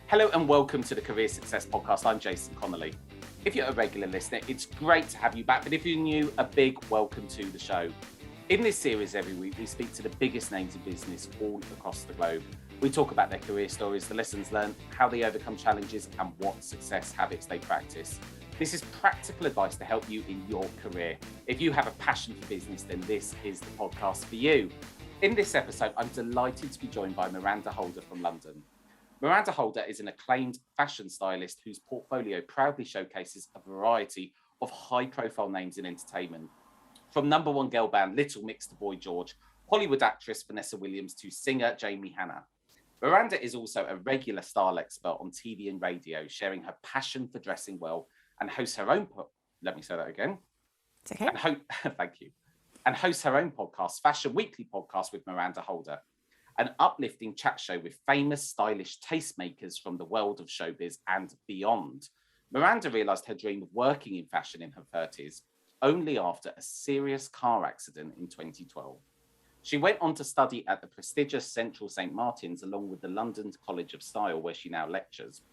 Hello and welcome to the Career Success Podcast. I'm Jason Connolly. If you're a regular listener, it's great to have you back. But if you're new, a big welcome to the show. In this series every week, we speak to the biggest names in business all across the globe. We talk about their career stories, the lessons learned, how they overcome challenges, and what success habits they practice. This is practical advice to help you in your career. If you have a passion for business, then this is the podcast for you. In this episode, I'm delighted to be joined by Miranda Holder from London. Miranda Holder is an acclaimed fashion stylist whose portfolio proudly showcases a variety of high-profile names in entertainment. From number one girl band Little Mix to Boy George, Hollywood actress Vanessa Williams to singer Jamie Hanna. Miranda is also a regular style expert on TV and radio, sharing her passion for dressing well and hosts her own... Let me say that again. It's okay. Thank you. And hosts her own podcast, Fashion Weekly Podcast with Miranda Holder, an uplifting chat show with famous stylish tastemakers from the world of showbiz and beyond. Miranda realised her dream of working in fashion in her 30s only after a serious car accident in 2012. She went on to study at the prestigious Central St. Martin's along with the London College of Style, where she now lectures.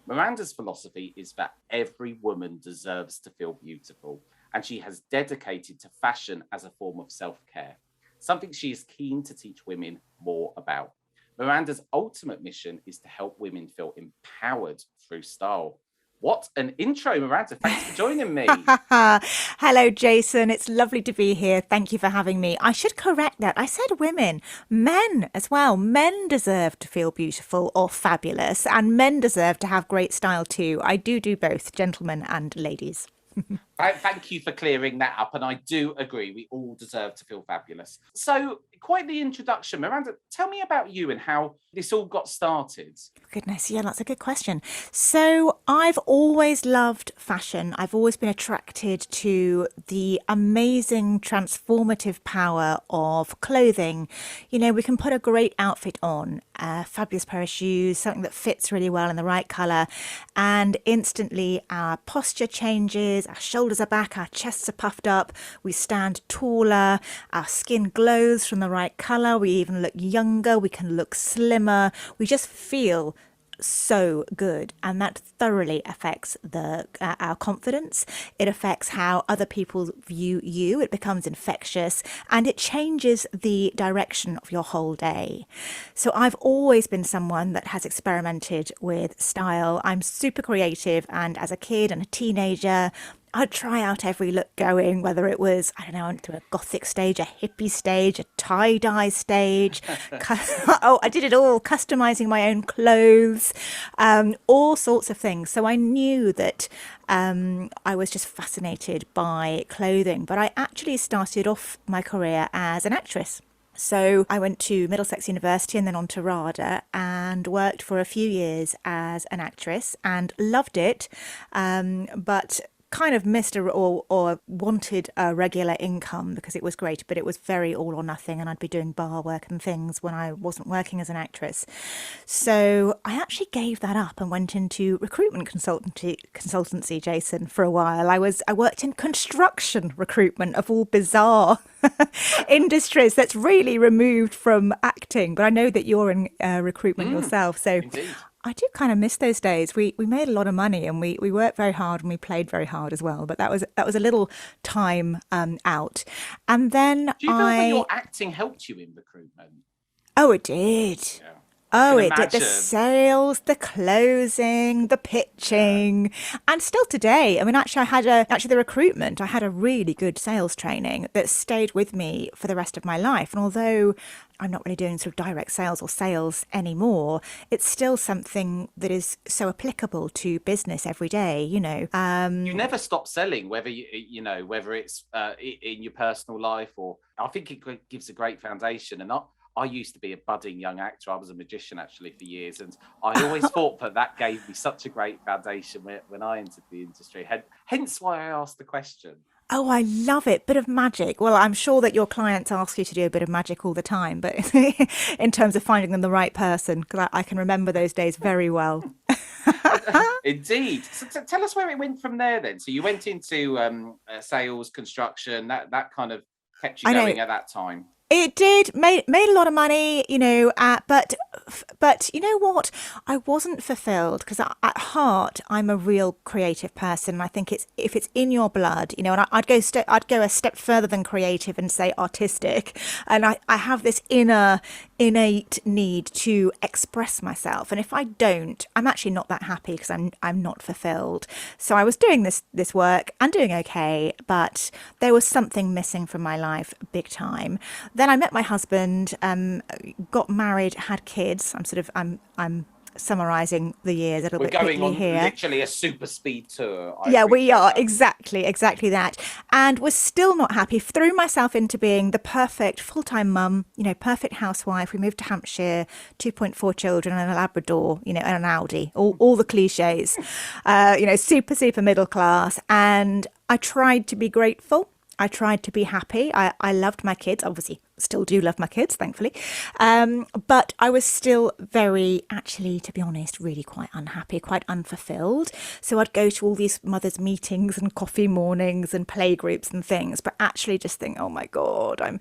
Miranda's philosophy is that every woman deserves to feel beautiful, and she has dedicated to fashion as a form of self-care, something she is keen to teach women more about. Miranda's ultimate mission is to help women feel empowered through style. What an intro, Miranda. Thanks for joining me. Hello, Jason. It's lovely to be here. Thank you for having me. I should correct that. I said women, men as well. Men deserve to feel beautiful or fabulous, and men deserve to have great style too. I do both, gentlemen and ladies. Thank you for clearing that up, and I do agree, we all deserve to feel fabulous. So, quite the introduction. Miranda, tell me about you and how this all got started. Goodness, yeah, that's a good question. So I've always loved fashion. I've always been attracted to the amazing transformative power of clothing. You know, we can put a great outfit on, a fabulous pair of shoes, something that fits really well in the right colour, and instantly our posture changes, our shoulders are back, our chests are puffed up, we stand taller, our skin glows from the right colour, we even look younger, we can look slimmer, we just feel so good, and that thoroughly affects our confidence. It affects how other people view you. It becomes infectious, and it changes the direction of your whole day. So I've always been someone that has experimented with style. I'm super creative, and as a kid and a teenager, I'd try out every look going, whether it was, I went through a gothic stage, a hippie stage, a tie-dye stage. I did it all, customizing my own clothes, all sorts of things. So I knew that I was just fascinated by clothing. But I actually started off my career as an actress. So I went to Middlesex University and then on to RADA and worked for a few years as an actress and loved it, but kind of missed or wanted a regular income because it was great, but it was very all or nothing, and I'd be doing bar work and things when I wasn't working as an actress. So I actually gave that up and went into recruitment consultancy, Jason, for a while. I worked in construction recruitment, of all bizarre industries that's really removed from acting, but I know that you're in recruitment yourself, so indeed. I do kind of miss those days. We made a lot of money and we worked very hard and we played very hard as well. But that was a little time out. And then do you feel that your acting helped you in recruitment? Oh, it did. Yeah. Oh, it did. The sales, the closing, the pitching, and still today. I mean, actually, the recruitment. I had a really good sales training that stayed with me for the rest of my life. And although I'm not really doing sort of direct sales or sales anymore, it's still something that is so applicable to business every day. You know, you never stop selling, whether whether it's in your personal life or. I think it gives a great foundation, and I used to be a budding young actor. I was a magician actually for years, and I always thought that gave me such a great foundation when I entered the industry. Hence why I asked the question. Oh, I love it. Bit of magic. Well, I'm sure that your clients ask you to do a bit of magic all the time, but in terms of finding them the right person, because I can remember those days very well. Indeed. So tell us where it went from there then. So you went into sales, construction, that kind of kept you going at that time. It did, made a lot of money, but But you know what? I wasn't fulfilled because at heart I'm a real creative person. I think it's if it's in your blood, you know. And I'd go a step further than creative and say artistic. And I have this innate need to express myself. And if I don't, I'm actually not that happy because I'm not fulfilled. So I was doing this work and doing okay, but there was something missing from my life big time. Then I met my husband, got married, had kids. I'm summarizing the years a little We're bit going quickly on here. literally a super speed tour. I Yeah, we appreciate are that. exactly that. And was still not happy. Threw myself into being the perfect full-time mum, you know, perfect housewife. We moved to Hampshire, 2.4 children and a Labrador, you know, and an Audi, all the cliches, you know, super middle class. And I tried to be grateful. I tried to be happy. I loved my kids, obviously, still do love my kids, thankfully. But I was still very, actually, to be honest, really quite unhappy, quite unfulfilled. So I'd go to all these mothers' meetings and coffee mornings and play groups and things, but actually just think, oh my God, I'm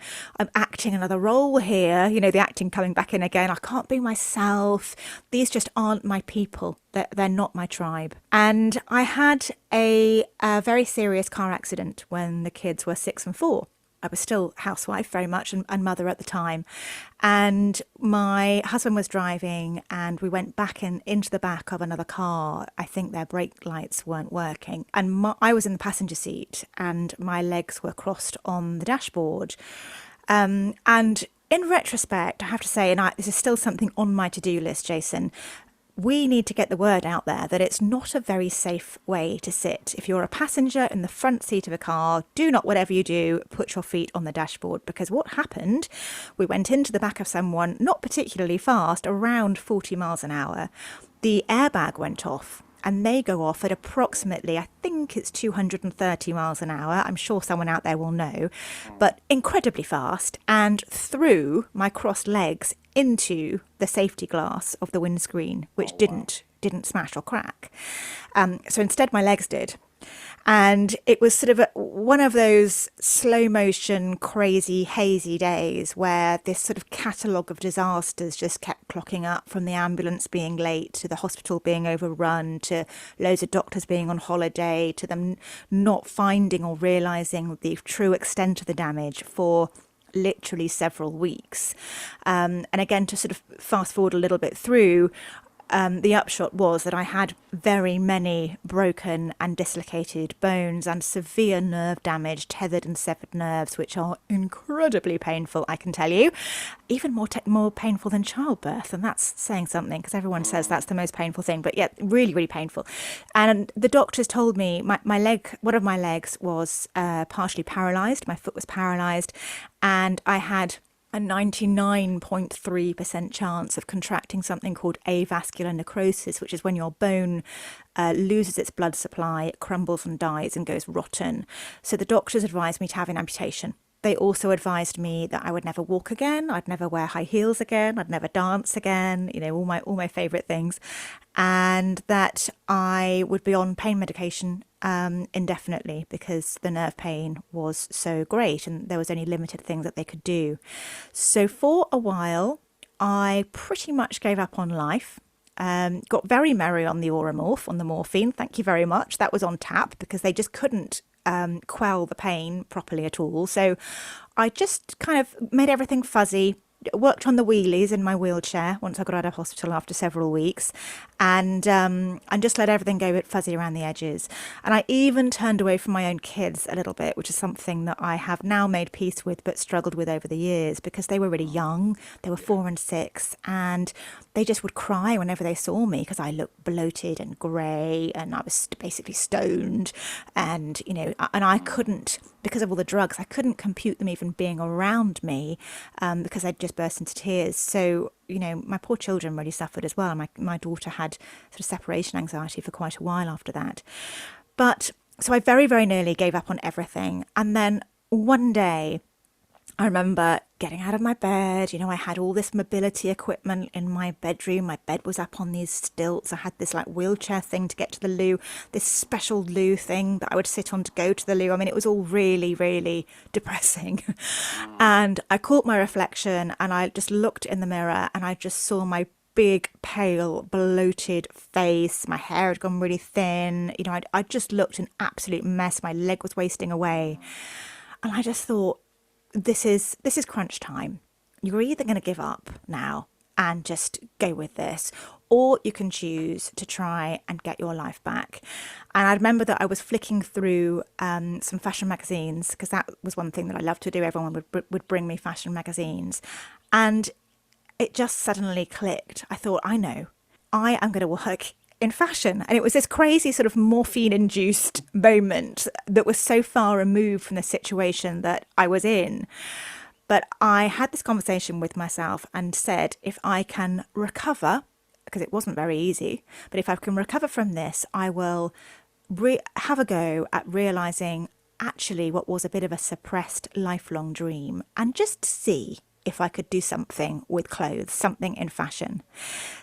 acting another role here. You know, the acting coming back in again. I can't be myself. These just aren't my people. They're not my tribe. And I had a very serious car accident when the kids were 6 and 4. I was still housewife very much and mother at the time. And my husband was driving and we went back into the back of another car. I think their brake lights weren't working. And I was in the passenger seat and my legs were crossed on the dashboard. And in retrospect, I have to say, and this is still something on my to-do list, Jason, we need to get the word out there that it's not a very safe way to sit. If you're a passenger in the front seat of a car, do not, whatever you do, put your feet on the dashboard. Because what happened, we went into the back of someone, not particularly fast, around 40 miles an hour. The airbag went off. And they go off at approximately, I think it's 230 miles an hour. I'm sure someone out there will know, but incredibly fast, and through my crossed legs into the safety glass of the windscreen, which didn't smash or crack. So instead, my legs did. And it was sort of one of those slow motion, crazy, hazy days where this sort of catalogue of disasters just kept clocking up, from the ambulance being late to the hospital being overrun to loads of doctors being on holiday to them not finding or realising the true extent of the damage for literally several weeks. And again, to sort of fast forward a little bit through, the upshot was that I had very many broken and dislocated bones and severe nerve damage, tethered and severed nerves, which are incredibly painful, I can tell you. Even more painful than childbirth, and that's saying something because everyone says that's the most painful thing, but yet really painful. And the doctors told me my leg, one of my legs was partially paralysed, my foot was paralysed, and I had a 99.3% chance of contracting something called avascular necrosis, which is when your bone loses its blood supply, it crumbles and dies and goes rotten. So the doctors advised me to have an amputation. They also advised me that I would never walk again, I'd never wear high heels again, I'd never dance again, you know, all my favourite things, and that I would be on pain medication indefinitely because the nerve pain was so great and there was only limited things that they could do. So for a while, I pretty much gave up on life. Got very merry on the Oromorph, on the morphine. Thank you very much. That was on tap because they just couldn't quell the pain properly at all. So I just kind of made everything fuzzy, worked on the wheelies in my wheelchair once I got out of hospital after several weeks, and just let everything go a bit fuzzy around the edges. And I even turned away from my own kids a little bit, which is something that I have now made peace with but struggled with over the years because they were really young. They were 4 and 6, and they just would cry whenever they saw me because I looked bloated and grey and I was basically stoned, and you know, and I couldn't, because of all the drugs, I couldn't compute them even being around me because I'd just burst into tears. So, you know, my poor children really suffered as well. My daughter had sort of separation anxiety for quite a while after that. But so I very nearly gave up on everything. And then one day I remember getting out of my bed. I had all this mobility equipment in my bedroom. My bed was up on these stilts. I had this like wheelchair thing to get to the loo, this special loo thing that I would sit on to go to the loo. I mean, it was all really, really depressing. And I caught my reflection and I just looked in the mirror and I just saw my big, pale, bloated face. My hair had gone really thin. I just looked an absolute mess. My leg was wasting away. And I just thought, this is crunch time. You're either going to give up now and just go with this, or you can choose to try and get your life back. And I remember that I was flicking through some fashion magazines, because that was one thing that I loved to do. Everyone would bring me fashion magazines, and it just suddenly clicked. I thought, I know, I am going to work in fashion. And it was this crazy sort of morphine induced moment that was so far removed from the situation that I was in. But I had this conversation with myself and said, if I can recover, because it wasn't very easy, but if I can recover from this, I will have a go at realizing actually what was a bit of a suppressed lifelong dream, and just see if I could do something with clothes, something in fashion.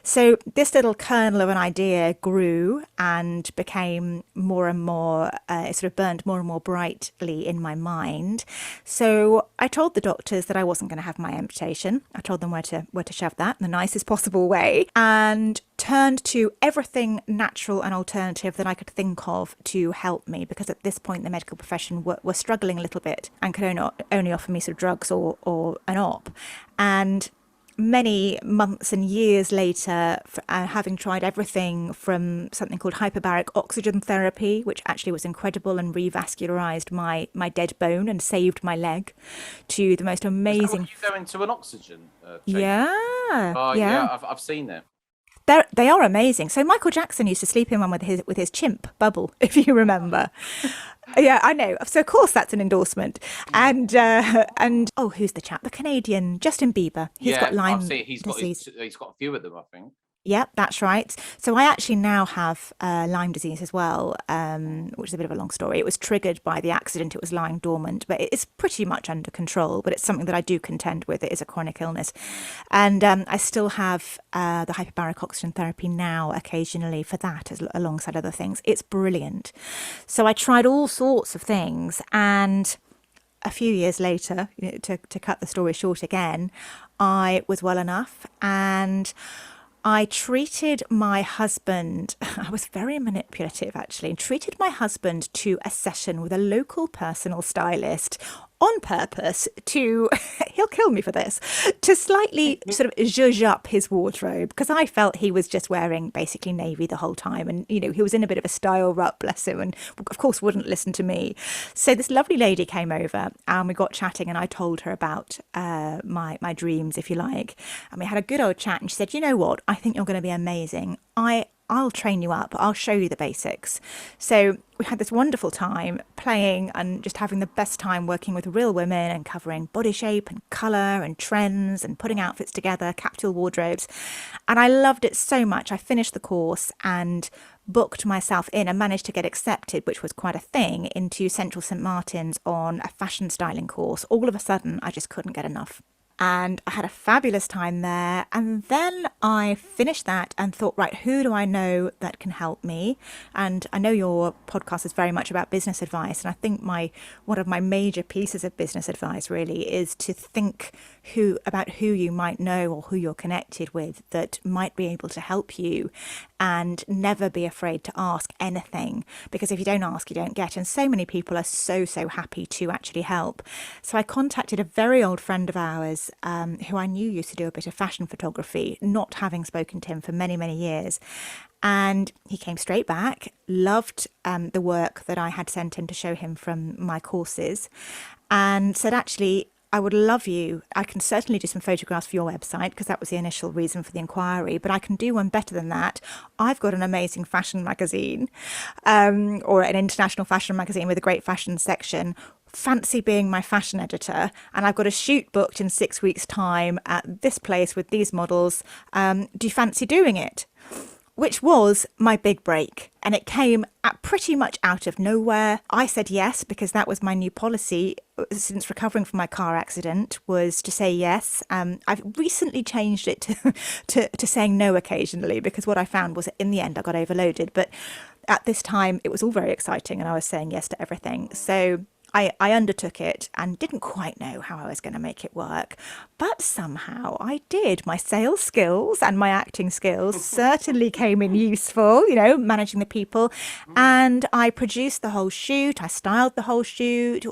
So this little kernel of an idea grew and became more and more, it sort of burned more and more brightly in my mind. So I told the doctors that I wasn't going to have my amputation. I told them where to shove that in the nicest possible way, and turned to everything natural and alternative that I could think of to help me, because at this point the medical profession were struggling a little bit and could only offer me sort of drugs or an op. And many months and years later, having tried everything from something called hyperbaric oxygen therapy, which actually was incredible and revascularized my dead bone and saved my leg, to the most amazing... Is that when you go into an oxygen chamber? Yeah. Oh, yeah, I've seen it. They are amazing. So Michael Jackson used to sleep in one with his chimp Bubble, if you remember. Yeah, I know. So of course that's an endorsement. And who's the chap? The Canadian Justin Bieber. He's got Lyme disease. He's got a few of them, I think. Yep, that's right. So I actually now have Lyme disease as well, which is a bit of a long story. It was triggered by the accident. It was lying dormant, but it's pretty much under control. But it's something that I do contend with. It is a chronic illness. And I still have the hyperbaric oxygen therapy now occasionally for that, alongside other things. It's brilliant. So I tried all sorts of things. And a few years later, to cut the story short again, I was well enough, and I treated my husband, I was very manipulative actually, and treated my husband to a session with a local personal stylist on purpose to, he'll kill me for this, to slightly sort of zhuzh up his wardrobe, because I felt he was just wearing basically navy the whole time, and he was in a bit of a style rut, bless him, and of course wouldn't listen to me. So this lovely lady came over and we got chatting, and I told her about my dreams, if you like, and we had a good old chat, and she said, you know what, I think you're going to be amazing. I'll train you up. I'll show you the basics. So we had this wonderful time playing and just having the best time working with real women and covering body shape and colour and trends and putting outfits together, capsule wardrobes. And I loved it so much. I finished the course and booked myself in and managed to get accepted, which was quite a thing, into Central St Martin's on a fashion styling course. All of a sudden, I just couldn't get enough. And I had a fabulous time there. And then I finished that and thought, right, who do I know that can help me? And I know your podcast is very much about business advice. And I think one of my major pieces of business advice really is to think about who you might know or who you're connected with that might be able to help you, and never be afraid to ask anything, because if you don't ask, you don't get. And so many people are so happy to actually help. So I contacted a very old friend of ours who I knew used to do a bit of fashion photography, not having spoken to him for many, many years. And he came straight back, loved the work that I had sent him to show him from my courses, and said, actually, I would love you. I can certainly do some photographs for your website, because that was the initial reason for the inquiry, but I can do one better than that. I've got an amazing fashion magazine, or an international fashion magazine with a great fashion section. Fancy being my fashion editor, and I've got a shoot booked in 6 weeks' time at this place with these models. Do you fancy doing it? which was my big break. And it came pretty much out of nowhere. I said yes because that was my new policy since recovering from my car accident, was to say yes. I've recently changed it to saying no occasionally, because what I found was that in the end I got overloaded. But at this time it was all very exciting and I was saying yes to everything. So I undertook it and didn't quite know how I was going to make it work, but somehow I did. My sales skills and my acting skills certainly came in useful, managing the people. And I produced the whole shoot. I styled the whole shoot,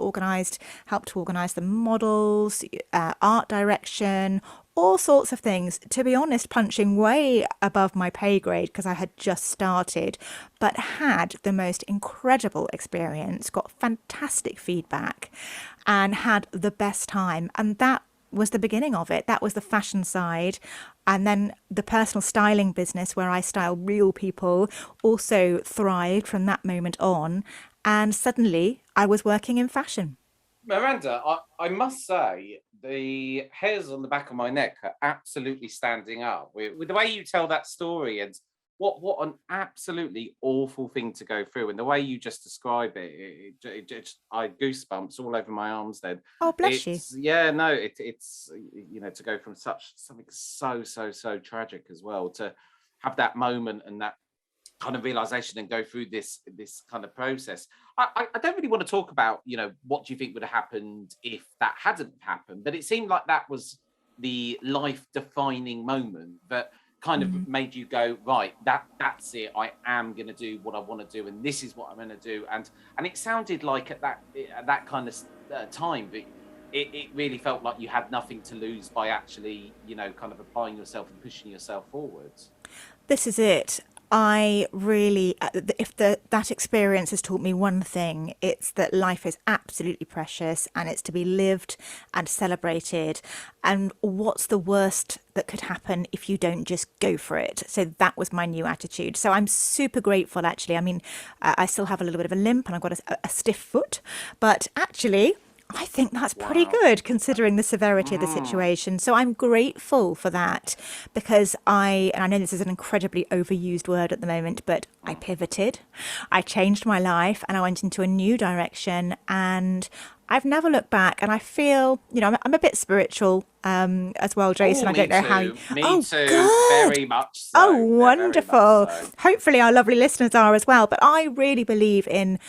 helped to organize the models, art direction, all sorts of things, to be honest, punching way above my pay grade because I had just started, but had the most incredible experience, got fantastic feedback, and had the best time. And that was the beginning of it. That was the fashion side. And then the personal styling business, where I style real people, also thrived from that moment on. And suddenly I was working in fashion. Miranda, I must say, the hairs on the back of my neck are absolutely standing up with the way you tell that story, and what an absolutely awful thing to go through, and the way you just describe it just, I goosebumps all over my arms. Then Oh, bless you. it's to go from something so tragic as well, to have that moment and that kind of realization and go through this kind of process. I don't really want to talk about what do you think would have happened if that hadn't happened, but it seemed like that was the life defining moment that kind of made you go, right, that's it, I am going to do what I want to do, and this is what I'm going to do. And it sounded like at that kind of time that it really felt like you had nothing to lose by actually kind of applying yourself and pushing yourself forwards. This is it. I really, if that experience has taught me one thing, it's that life is absolutely precious and it's to be lived and celebrated. And what's the worst that could happen if you don't just go for it? So that was my new attitude. So I'm super grateful, actually. I mean, I still have a little bit of a limp and I've got a stiff foot, but actually, I think that's pretty Wow. good considering the severity of the situation. So I'm grateful for that, because and I know this is an incredibly overused word at the moment, but I pivoted, I changed my life and I went into a new direction, and I've never looked back. And I feel, I'm a bit spiritual as well, Jason. Oh, I me don't know how you... too. Me Oh, too. good. Very much Oh, so. Very much wonderful. so. Hopefully our lovely listeners are as well. But I really believe in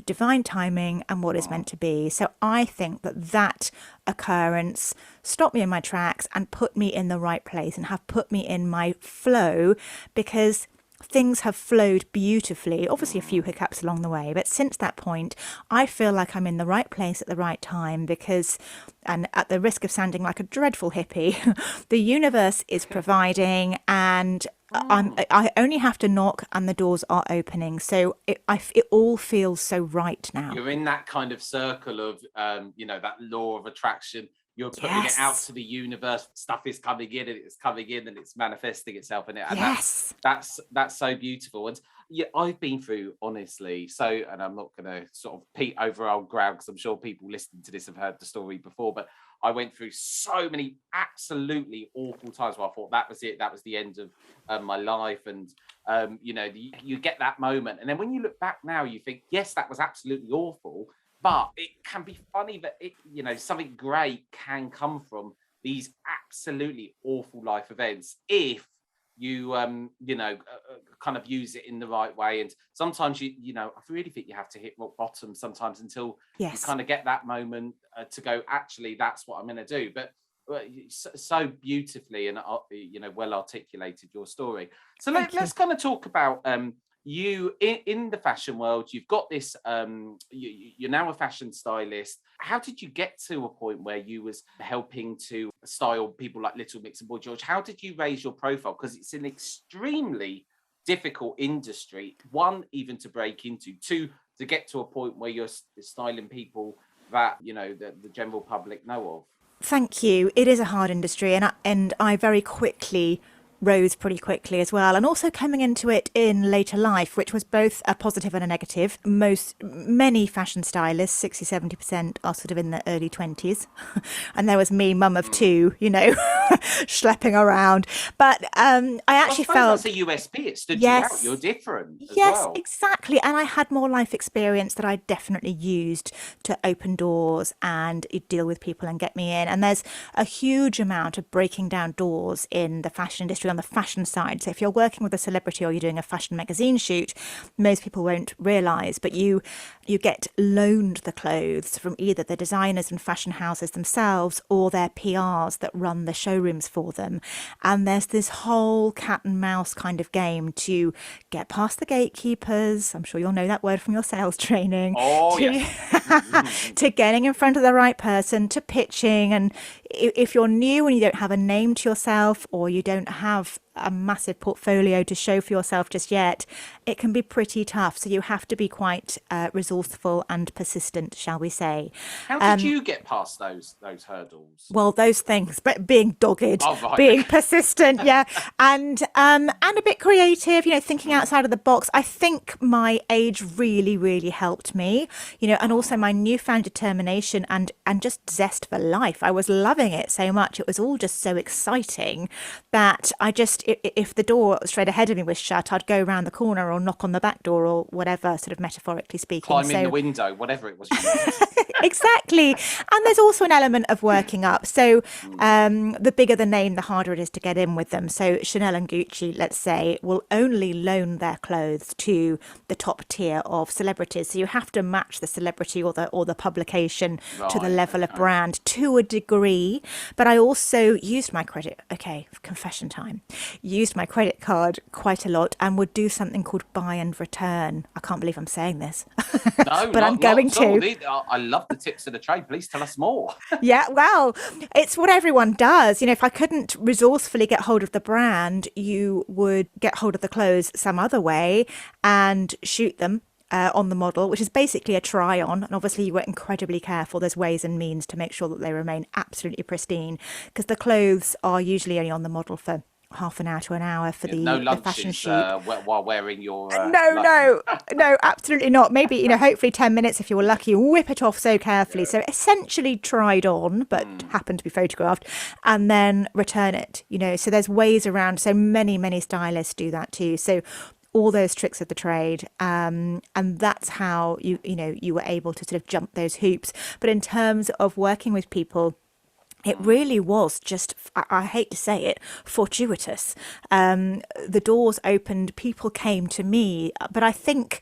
divine timing and what is Mm. meant to be. So I think that occurrence stopped me in my tracks and put me in the right place and have put me in my flow, because things have flowed beautifully. Obviously, a few hiccups along the way, but since that point, I feel like I'm in the right place at the right time, because, and at the risk of sounding like a dreadful hippie, the universe is providing, and I only have to knock and the doors are opening. So it all feels so right now. You're in that kind of circle of that law of attraction. You're putting it out Yes. to the universe, stuff is coming in and it's coming in and it's manifesting itself in it, and Yes. that's so beautiful. And yeah, I've been through, honestly, and I'm not going to sort of peek over old ground because I'm sure people listening to this have heard the story before, but I went through so many absolutely awful times where I thought that was it, that was the end of my life. And you get that moment, and then when you look back now, you think, yes, that was absolutely awful, but it can be funny that something great can come from these absolutely awful life events if you kind of use it in the right way. And sometimes I really think you have to hit rock bottom sometimes until you Yes. kind of get that moment to go, actually, that's what I'm going to do. But so beautifully and well articulated your story. So Thank you. let's kind of talk about you in the fashion world. You've got this you're now a fashion stylist. How did you get to a point where you was helping to style people like Little Mix and Boy George? How did you raise your profile, because it's an extremely difficult industry, one, even to break into, two, to get to a point where you're styling people that the general public know of? Thank you. It is a hard industry, and I very quickly rose pretty quickly as well, and also coming into it in later life, which was both a positive and a negative. Many fashion stylists, 60-70%, are sort of in their early 20s. And there was me, mum of two, schlepping around. But I actually felt that's a USP. It stood yes, you out. You're different as yes, well. exactly. And I had more life experience that I definitely used to open doors and deal with people and get me in. And there's a huge amount of breaking down doors in the fashion industry on the fashion side. So if you're working with a celebrity or you're doing a fashion magazine shoot, most people won't realise, but you get loaned the clothes from either the designers and fashion houses themselves or their PRs that run the showrooms for them. And there's this whole cat and mouse kind of game to get past the gatekeepers. I'm sure you'll know that word from your sales training. Oh, to, yes. to getting in front of the right person, to pitching. And if you're new and you don't have a name to yourself, or you don't have a massive portfolio to show for yourself just yet, it can be pretty tough. So you have to be quite resourceful and persistent, shall we say. How did you get past those hurdles? Well, those things, but being dogged, Oh, right. being persistent, yeah, and a bit creative, thinking outside of the box. I think my age really, really helped me, and also my newfound determination and just zest for life. I was loving it so much. It was all just so exciting that I just, if the door straight ahead of me was shut, I'd go around the corner or knock on the back door or whatever, sort of metaphorically speaking. Climb in the window, whatever it was. Exactly. And there's also an element of working up. So the bigger the name, the harder it is to get in with them. So Chanel and Gucci, let's say, will only loan their clothes to the top tier of celebrities. So you have to match the celebrity or the publication to the level of brand to a degree. But I also used my credit. Okay, confession time. Used my credit card quite a lot and would do something called buy and return. I can't believe I'm saying this. No, but I'm going to. I love the tips of the trade. Please tell us more. Yeah, well, it's what everyone does. If I couldn't resourcefully get hold of the brand, you would get hold of the clothes some other way and shoot them on the model, which is basically a try on. And obviously you were incredibly careful. There's ways and means to make sure that they remain absolutely pristine, because the clothes are usually only on the model for half an hour to an hour for the fashion shoot. While wearing your no, absolutely not. Maybe hopefully 10 minutes if you were lucky. Whip it off so carefully. So essentially tried on, but happened to be photographed, and then return it. So there's ways around. So many stylists do that too. So all those tricks of the trade, and that's how you were able to sort of jump those hoops. But in terms of working with people, it really was just, I hate to say it, fortuitous. The doors opened, people came to me, but I think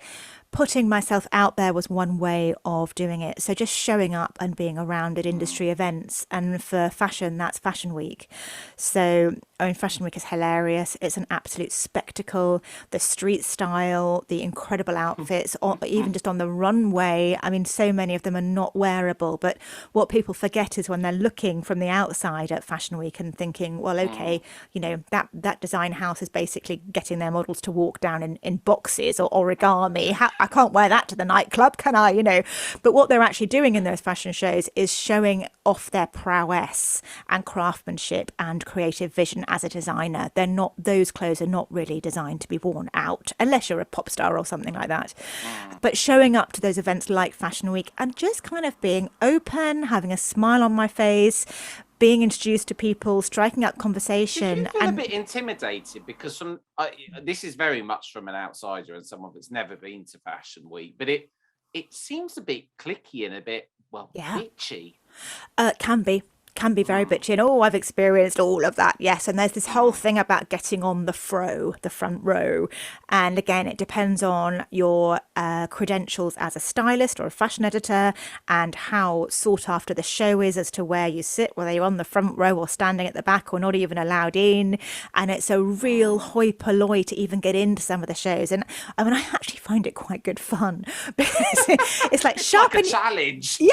putting myself out there was one way of doing it. So just showing up and being around at industry events. And for fashion, that's Fashion Week. So Fashion Week is hilarious. It's an absolute spectacle. The street style, the incredible outfits, or even just on the runway. I mean, so many of them are not wearable. But what people forget is when they're looking from the outside at Fashion Week and thinking, well, okay, that design house is basically getting their models to walk down in boxes or origami. I can't wear that to the nightclub, can I? But what they're actually doing in those fashion shows is showing off their prowess and craftsmanship and creative vision as a designer. Those clothes are not really designed to be worn out, unless you're a pop star or something like that. But showing up to those events like Fashion Week and just kind of being open, having a smile on my face, being introduced to people, striking up conversation. Did you feel a bit intimidated? Because this is very much from an outsider and someone that's never been to Fashion Week, but it seems a bit cliquey and a bit, bitchy. Can be very bitchy, and I've experienced all of that, yes. And there's this whole thing about getting on the front row, and again, it depends on your credentials as a stylist or a fashion editor and how sought after the show is as to where you sit, whether you're on the front row or standing at the back or not even allowed in. And it's a real hoi polloi to even get into some of the shows, and I mean, I actually find it quite good fun because it's like it's like a challenge. Yeah,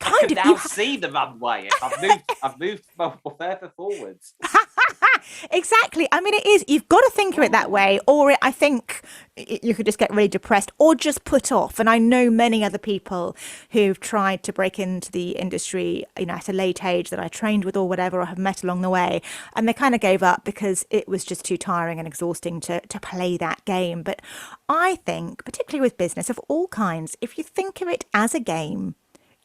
I kind can of. now see the runway. I've moved further forwards. Exactly. I mean, it is. You've got to think of it that way, or I think you could just get really depressed or just put off. And I know many other people who've tried to break into the industry, at a late age that I trained with or whatever, or have met along the way, and they kind of gave up because it was just too tiring and exhausting to play that game. But I think, particularly with business of all kinds, if you think of it as a game,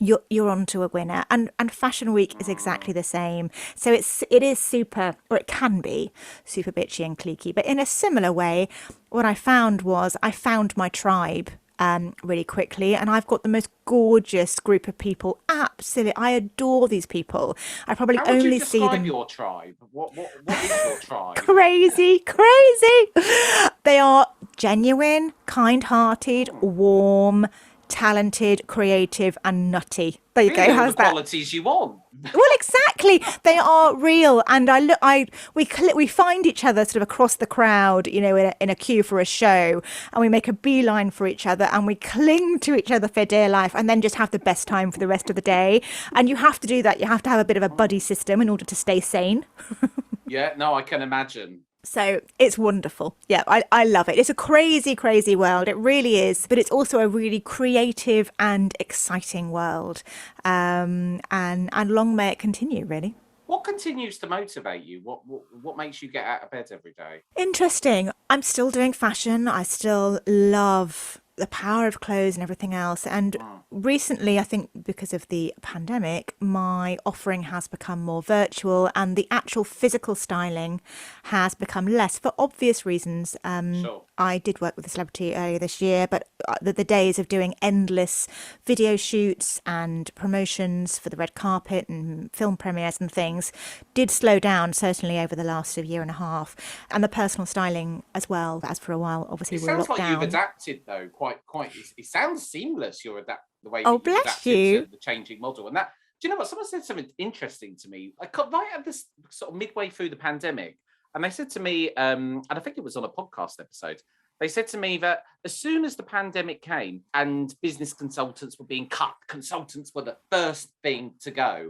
you're onto a winner, and Fashion Week is exactly the same. So it is super, or it can be super bitchy and cliquey, but in a similar way. What I found was I found my tribe really quickly, and I've got the most gorgeous group of people. Absolutely, I adore these people. I probably How would you only see describe them. your tribe? What is your tribe? Crazy. They are genuine, kind-hearted, warm, talented, creative, and nutty. There you go. Really, How's the that? qualities you want. Well, exactly. They are real, and we find each other sort of across the crowd, in a queue for a show, and we make a beeline for each other, and we cling to each other for dear life, and then just have the best time for the rest of the day. And you have to do that. You have to have a bit of a buddy system in order to stay sane. Yeah, no, I can imagine. So it's wonderful. Yeah, I love it. It's a crazy, crazy world. It really is. But it's also a really creative and exciting world. And long may it continue, really. What continues to motivate you? What makes you get out of bed every day? Interesting. I'm still doing fashion. I still love the power of clothes and everything else. And recently, I think because of the pandemic, my offering has become more virtual, and the actual physical styling has become less for obvious reasons. Sure. I did work with a celebrity earlier this year, but the days of doing endless video shoots and promotions for the red carpet and film premieres and things did slow down, certainly over the last year and a half. And the personal styling as well, as for a while, obviously, It we were sounds locked like you've down. adapted though, quite. It sounds seamless. The way Oh, that you've bless adapted you. to the changing model, and that. Do you know what? Someone said something interesting to me. I got right at this sort of midway through the pandemic, and they said to me, and I think it was on a podcast episode. They said to me that as soon as the pandemic came and business consultants were being cut, consultants were the first thing to go.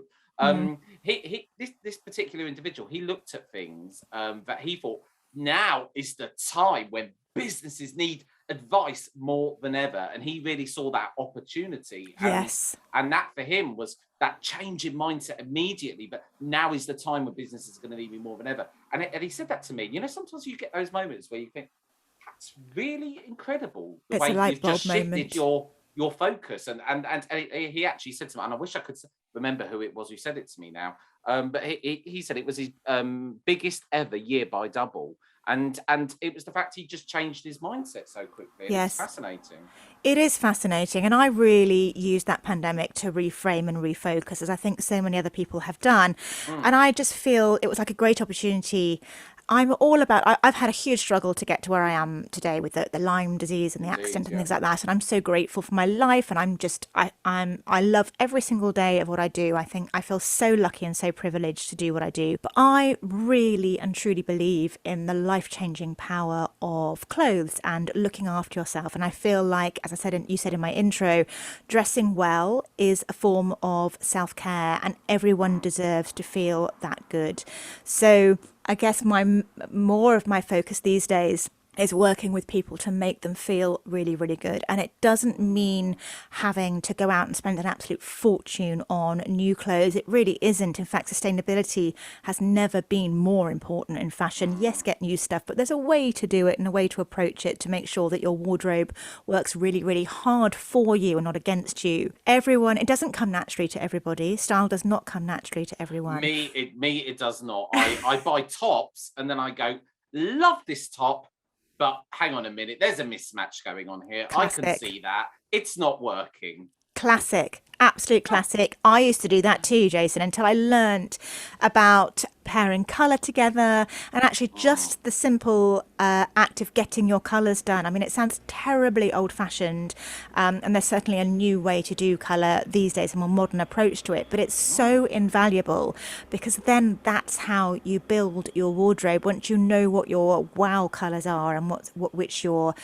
This particular individual, he looked at things that he thought now is the time when businesses need advice more than ever, and he really saw that opportunity. Yes. And that for him was that change in mindset immediately. But now is the time when business is going to need me more than ever. And he said that to me. Sometimes you get those moments where you think that's really incrable the It's a way light you've just bulb shifted moment. your focus. And he actually said to me, and I wish I could remember who it was who said it to me now. But he said it was his biggest ever year by double. And it was the fact he just changed his mindset so quickly. And Yes. It's fascinating. It is fascinating. And I really used that pandemic to reframe and refocus, as I think so many other people have done. And I just feel it was like a great opportunity. I'm all about, I've had a huge struggle to get to where I am today with the Lyme disease and the accident and things like that. And I'm so grateful for my life. And I love every single day of what I do. I think I feel so lucky and so privileged to do what I do. But I really and truly believe in the life-changing power of clothes and looking after yourself. And I feel like, as I said, you said in my intro, dressing well is a form of self-care, and everyone deserves to feel that good. So I guess more of my focus these days is working with people to make them feel really, really good. And it doesn't mean having to go out and spend an absolute fortune on new clothes. It really isn't. In fact, sustainability has never been more important in fashion. Yes, get new stuff, but there's a way to do it and a way to approach it to make sure that your wardrobe works really, really hard for you and not against you. It doesn't come naturally to everybody. Style does not come naturally to everyone. It does not. I buy tops and then I go, love this top. But hang on a minute, there's a mismatch going on here. Classic. I can see that. It's not working. Classic. Absolute classic. I used to do that too, Jason, until I learnt about pairing colour together and actually just the simple act of getting your colours done. I mean, it sounds terribly old-fashioned, and there's certainly a new way to do colour these days, a more modern approach to it, but it's so invaluable because then that's how you build your wardrobe once you know what your wow colours are and which your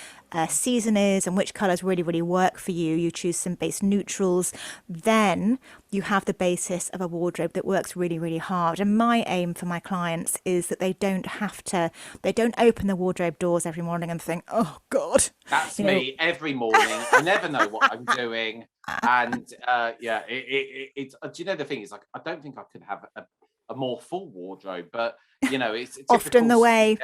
season is and which colours really, really work for you. You choose some base neutrals. Then you have the basis of a wardrobe that works really, really hard. And my aim for my clients is that they don't open the wardrobe doors every morning and think, oh God. That's me every morning. I never know what I'm doing. And do you know, the thing is, like, I don't think I could have a more full wardrobe, but it's often the way.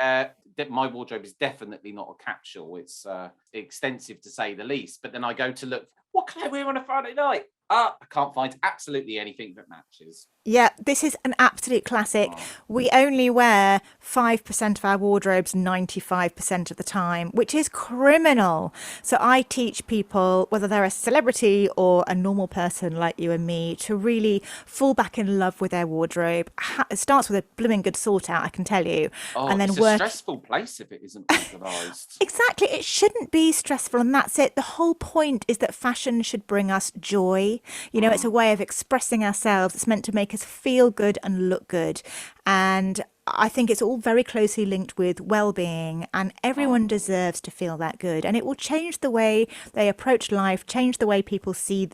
My wardrobe is definitely not a capsule. It's extensive to say the least. But then I go to look, what can I wear on a Friday night? I can't find absolutely anything that matches. Yeah, this is an absolute classic. We only wear 5% of our wardrobes 95% of the time, which is criminal. So I teach people, whether they're a celebrity or a normal person like you and me, to really fall back in love with their wardrobe. It starts with a blooming good sort out, I can tell you. And then it's a stressful place if it isn't organised. Exactly. It shouldn't be stressful, and that's it. The whole point is that fashion should bring us joy. It's a way of expressing ourselves. It's meant to make us feel good and look good. And I think it's all very closely linked with well-being, and everyone deserves to feel that good. And it will change the way they approach life, change the way people see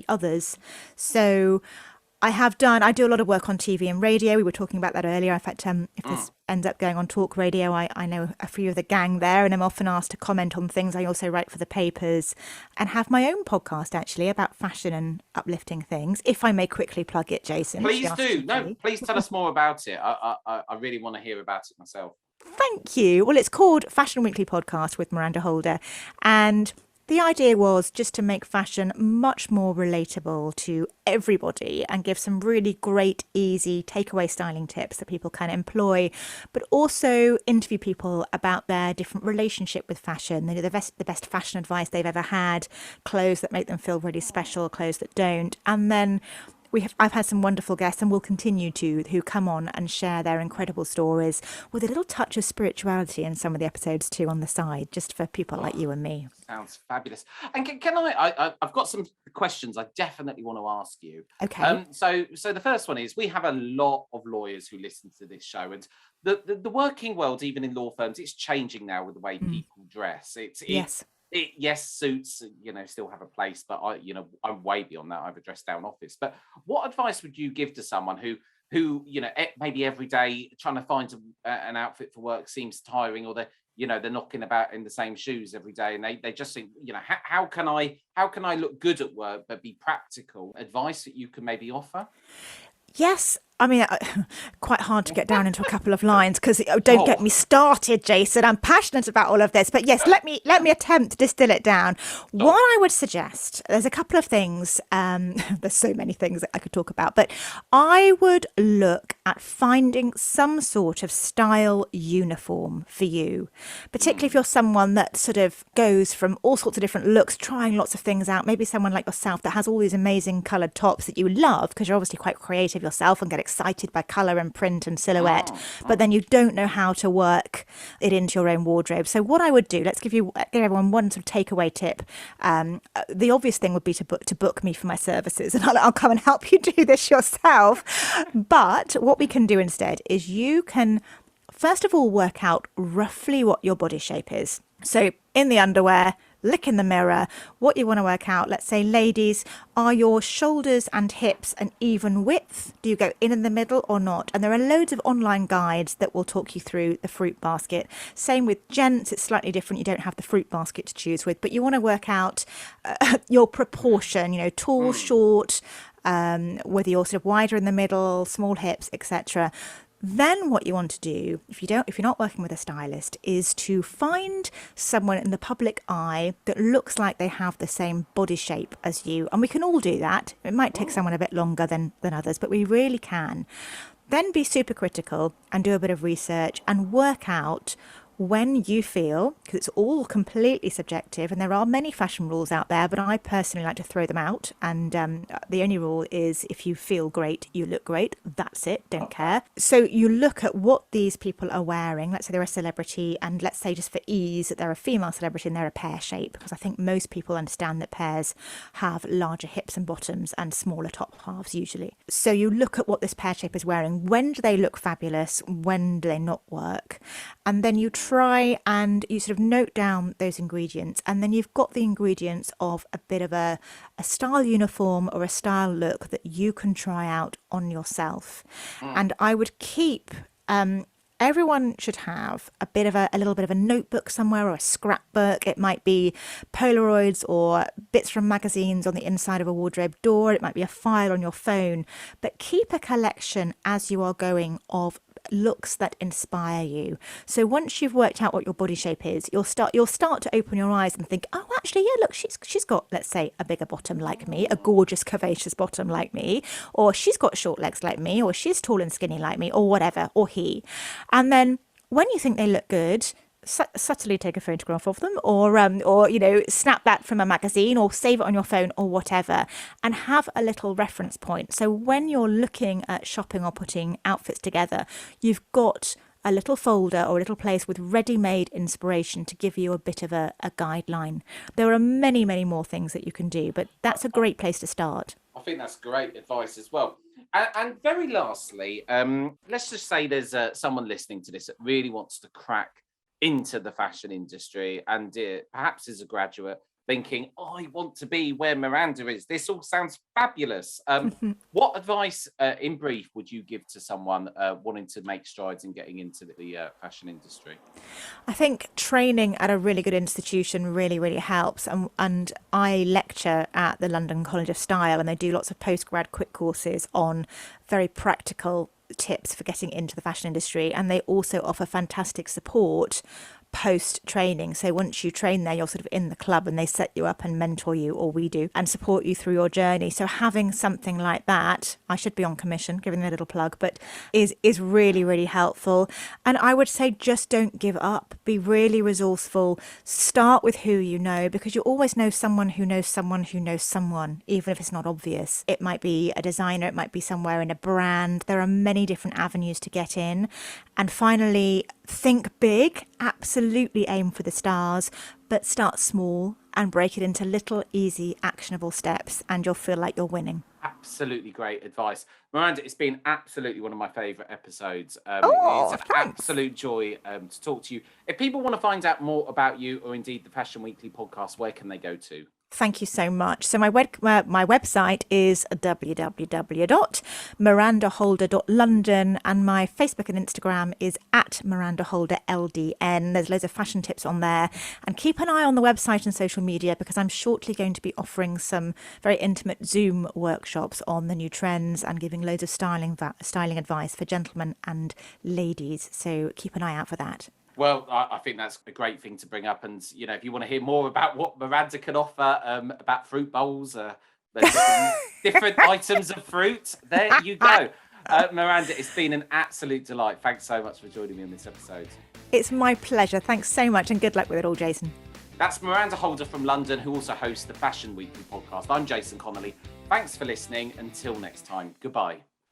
others. So I do a lot of work on TV and radio. We were talking about that earlier. In fact, if this ends up going on talk radio, I know a few of the gang there, and I'm often asked to comment on things. I also write for the papers and have my own podcast, actually, about fashion and uplifting things. If I may quickly plug it, Jason. Please do. No, please tell us more about it. I really want to hear about it myself. Thank you. Well, it's called Fashion Weekly Podcast with Miranda Holder. And the idea was just to make fashion much more relatable to everybody and give some really great, easy takeaway styling tips that people can employ, but also interview people about their different relationship with fashion, the best fashion advice they've ever had, clothes that make them feel really special, clothes that don't. And then I've had some wonderful guests, and will continue to, who come on and share their incredible stories with a little touch of spirituality in some of the episodes too on the side, just for people like you and me. Sounds fabulous. And can I've got some questions I definitely want to ask you. Okay. So the first one is, we have a lot of lawyers who listen to this show, and the working world, even in law firms, it's changing now with the way people dress. Yes, suits, still have a place, but I'm way beyond that. I have a dress down office. But what advice would you give to someone who maybe every day trying to find an outfit for work seems tiring, or they're knocking about in the same shoes every day, and they just think, how can I look good at work but be practical? Advice that you can maybe offer? Yes. I mean, quite hard to get down into a couple of lines, because don't get me started, Jason. I'm passionate about all of this. But yes, let me attempt to distill it down. What I would suggest, there's a couple of things. There's so many things that I could talk about. But I would look at finding some sort of style uniform for you, particularly if you're someone that sort of goes from all sorts of different looks, trying lots of things out. Maybe someone like yourself that has all these amazing coloured tops that you love, because you're obviously quite creative yourself and get excited by colour and print and silhouette, but then you don't know how to work it into your own wardrobe. So what I would do, let's give everyone one sort of takeaway tip. The obvious thing would be to book me for my services, and I'll come and help you do this yourself. But what we can do instead is you can first of all work out roughly what your body shape is. So in the underwear, look in the mirror, what you want to work out. Let's say, ladies, are your shoulders and hips an even width? Do you go in the middle or not? And there are loads of online guides that will talk you through the fruit basket. Same with gents, it's slightly different. You don't have the fruit basket to choose with, but you want to work out your proportion, tall, short, whether you're sort of wider in the middle, small hips, etc. Then what you want to do, if you're not working with a stylist, is to find someone in the public eye that looks like they have the same body shape as you. And we can all do that. It might take someone a bit longer than others, but we really can. Then be super critical and do a bit of research and work out when you feel, because it's all completely subjective, and there are many fashion rules out there, but I personally like to throw them out. And the only rule is, if you feel great, you look great. That's it. Don't care. So you look at what these people are wearing. Let's say they're a celebrity, and let's say, just for ease, that they're a female celebrity and they're a pear shape, because I think most people understand that pears have larger hips and bottoms and smaller top halves usually. So you look at what this pear shape is wearing. When do they look fabulous? When do they not work? And then you try and you sort of note down those ingredients, and then you've got the ingredients of a bit of a style uniform or a style look that you can try out on yourself. And I would keep everyone should have a little bit of a notebook somewhere or a scrapbook. It might be Polaroids or bits from magazines on the inside of a wardrobe door. It might be a file on your phone, but keep a collection as you are going of looks that inspire you. So once you've worked out what your body shape is, you'll start to open your eyes and think, oh, actually, yeah, look, she's got, let's say, a bigger bottom like me, a gorgeous curvaceous bottom like me, or she's got short legs like me, or she's tall and skinny like me, or whatever, or he. And then when you think they look good, subtly take a photograph of them, or snap that from a magazine, or save it on your phone, or whatever, and have a little reference point. So when you're looking at shopping or putting outfits together, you've got a little folder or a little place with ready-made inspiration to give you a bit of a guideline. There are many, many more things that you can do, but that's a great place to start. I think that's great advice as well. And very lastly, let's just say there's someone listening to this that really wants to crack into the fashion industry and perhaps is a graduate thinking, I want to be where Miranda is. This all sounds fabulous. What advice, in brief, would you give to someone wanting to make strides in getting into the fashion industry? I think training at a really good institution really, really helps. And I lecture at the London College of Style, and they do lots of postgrad quick courses on very practical tips for getting into the fashion industry. And they also offer fantastic support post training. So once you train there, you're sort of in the club and they set you up and mentor you, or we do, and support you through your journey. So having something like that, I should be on commission, giving a little plug, but is really, really helpful. And I would say just don't give up. Be really resourceful. Start with who you know, because you always know someone who knows someone who knows someone, even if it's not obvious. It might be a designer, it might be somewhere in a brand. There are many different avenues to get in. And finally, think big. Absolutely aim for the stars, but start small and break it into little, easy, actionable steps, and you'll feel like you're winning. Absolutely great advice. Miranda, it's been absolutely one of my favourite episodes. It's an absolute joy to talk to you. If people want to find out more about you, or indeed the Fashion Weekly podcast, where can they go to? Thank you so much. So my website is www.mirandaholder.london, and my Facebook and Instagram is @MirandaHolderLDN. There's loads of fashion tips on there, and keep an eye on the website and social media, because I'm shortly going to be offering some very intimate Zoom workshops on the new trends and giving loads of styling advice for gentlemen and ladies. So keep an eye out for that. Well, I think that's a great thing to bring up. And, if you want to hear more about what Miranda can offer, about fruit bowls, different items of fruit, there you go. Miranda, it's been an absolute delight. Thanks so much for joining me in this episode. It's my pleasure. Thanks so much, and good luck with it all, Jason. That's Miranda Holder from London, who also hosts the Fashion Weekly podcast. I'm Jason Connolly. Thanks for listening. Until next time, goodbye.